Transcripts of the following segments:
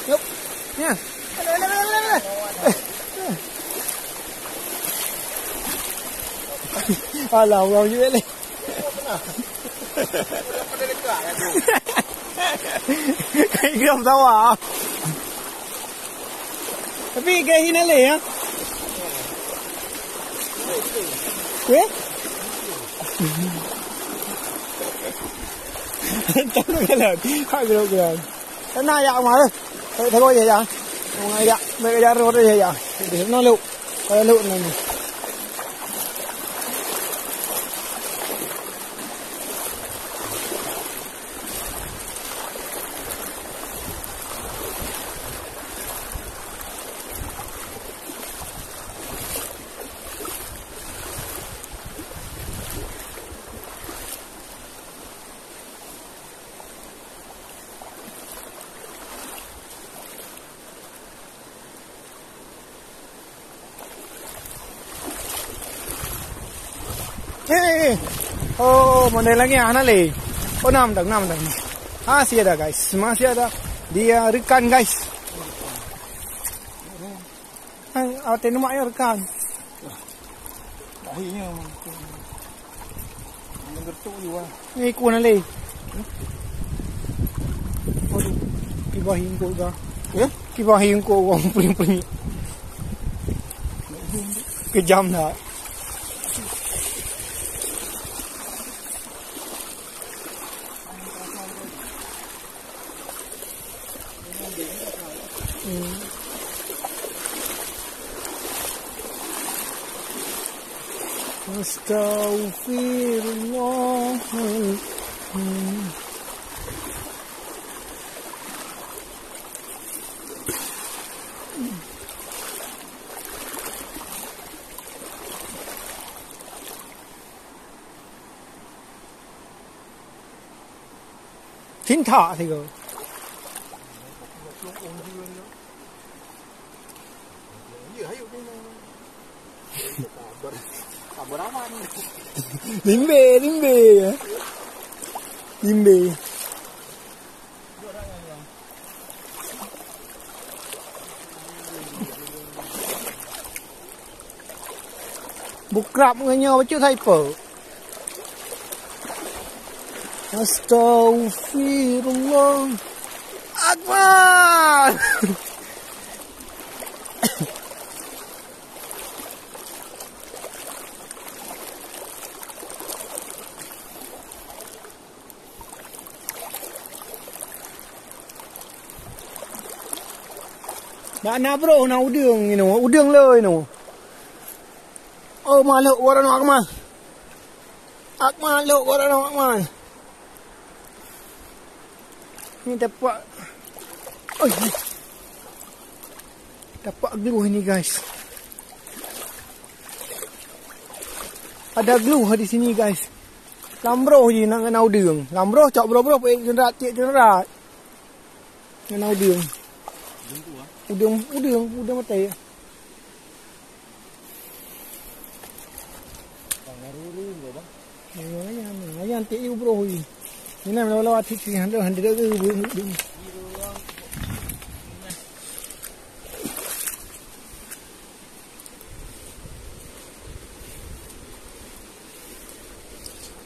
Yuk, ya. Alah, orang juga ni. Kayak geram sawah. Tapi kayak hina le ya. Eh? Tolong jalan. Hak geram. Sana ya mai. Thay coi vậy à? Ngày dạ, mẹ ra rồi đây à? Để nó lụ này. Oh, mana lagi anak le? Oh, nam dah. Masih ada guys, masih ada. Dia rekan guys. Awak tengok ya rekan. Akhirnya, mengertuk juga. Ni ku nak le? Aduh, kibahin ku dah. Kibahin ku orang punya. Kejam dah. Astaghfirullah. Thính thọ thì rồi. Limbe. Bukrap ngenyo chứ thay phở. Astaghfirullah. Akbar. Đã na bro na udang ni no, udangเลยno. Oh maluk warna akmal. Akmal luk warna akmal. Ni dapat. Oh. Dapat glue ini guys. Ada glue di sini guys. Lambro je nak kena udang. Lambro cok bro pergi jerat. Kena udang. Udang mati. Ayan ti you bro. Ni na lawa ti 100 ke.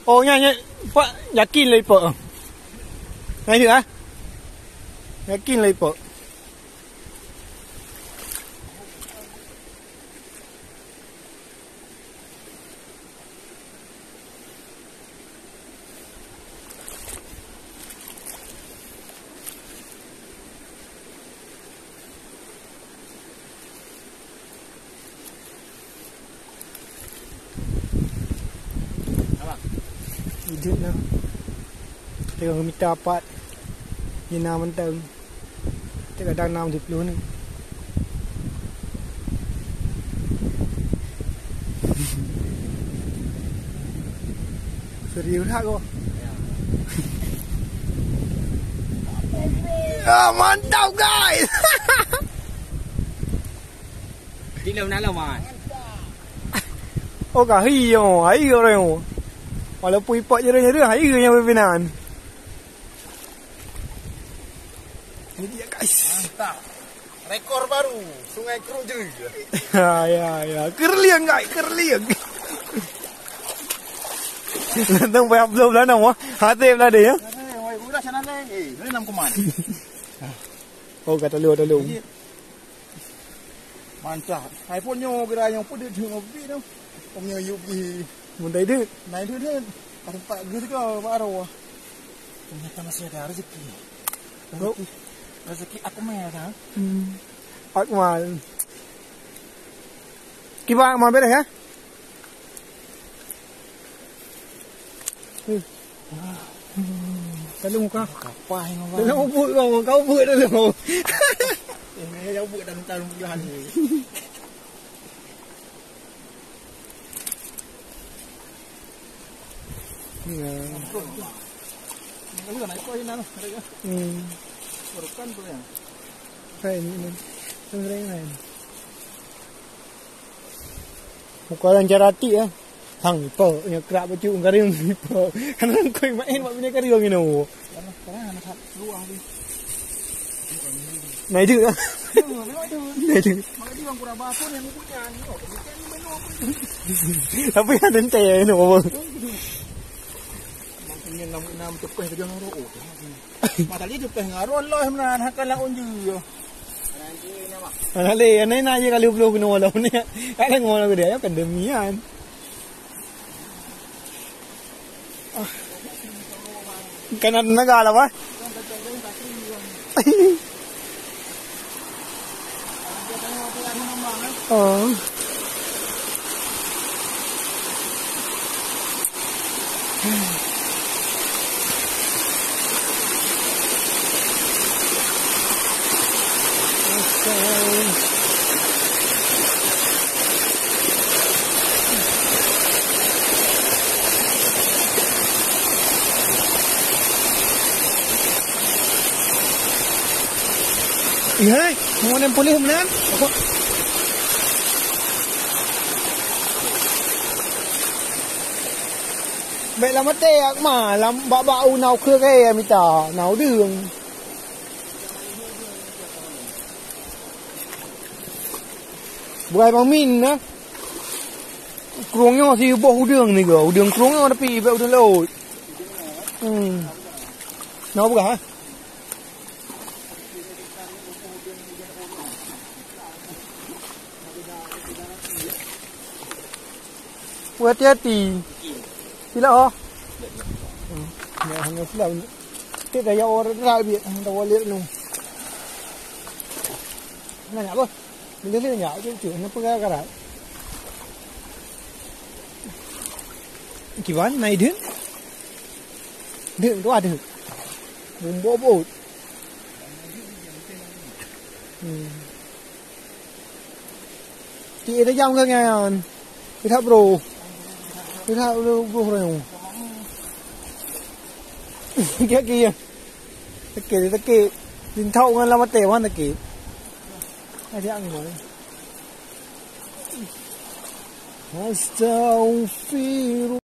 Oh nha, Pak yakin lah Pak. Ngai dia ah. Yakin lah Pak. Jut na. Tengok minta dapat. Ina mentang. Tengok dah 60 ni. Serius tak kau? Mantap guys. Đi lâu nãy lâu mà. Oh cả hi yo, hai rồi yo. Walau pui pak jera-jera hai yang berpinan. Ini dia guys. Mantap. Rekor baru Sungai Krujer. Ya. Kerliang guys, kerliang. Nantang bayar belum lah nama. Hati belah dia. Oi, udah sana lagi. Ini 6 kuman. Oh kata lu. Mantap. iPhone nyo kira yang pun dia ngopi tu. Omnya yubi. Mundai dia. Naik tu dia. Tempat gitu ke baru. Ternyata masih ada rezeki. Rezeki aku mah kan. Aku mal. Kiba mal beres ya? Lalu muka. Kapal yang apa? Lalu ubut kau ubut dulu. Ini yang ubut dalam tahun bulan ni. Ya. Ini kan naik kau ini nano. Bukan tu ya. Hai ini. Sering. Muka orang jarati ya. Hang po, nya kerap baju ngariung po. Kan kau main mak punya kariung ini. Sekarang anak luang ni. Naik juga. Naik juga. Makanya dia orang kurang batu yang punya ni. Tapi ada teh ini apa? Ingin 6 cepeh ke jangan roh. Mata dia cepeh ngaron lah menan hakan lah unju. Ale, anai na je kali upload kena wala ni. Ada ngono ke dia kan demian. Kan ada negara apa? Oh. Iya, mau nempel mana? Apa? Vậy là mất tè mà làm bạo nào khưa cái mi tả nấu đường. Bukai bang min na. Kruongnya masih bau đường nih gua, đường kruongnya tapi bau udah laut. Nấu bukan? Hati-hati. Sila oh. Ya, hanya sila. Kita dah orang rabi, dah wallet lu. Nak apa? Bila dia nak je, nak pergi ke arah. Kiwan naik dia. Dia tu ada. Bombot. Chị đã dòng cơ nghe cái tháp bro. Cái tháp bro rồi. Cái kia. Cái kia. Nhìn thâu ngon lắm mà tèo hơn cái. Ai thế ăn rồi. Astaghfirullah.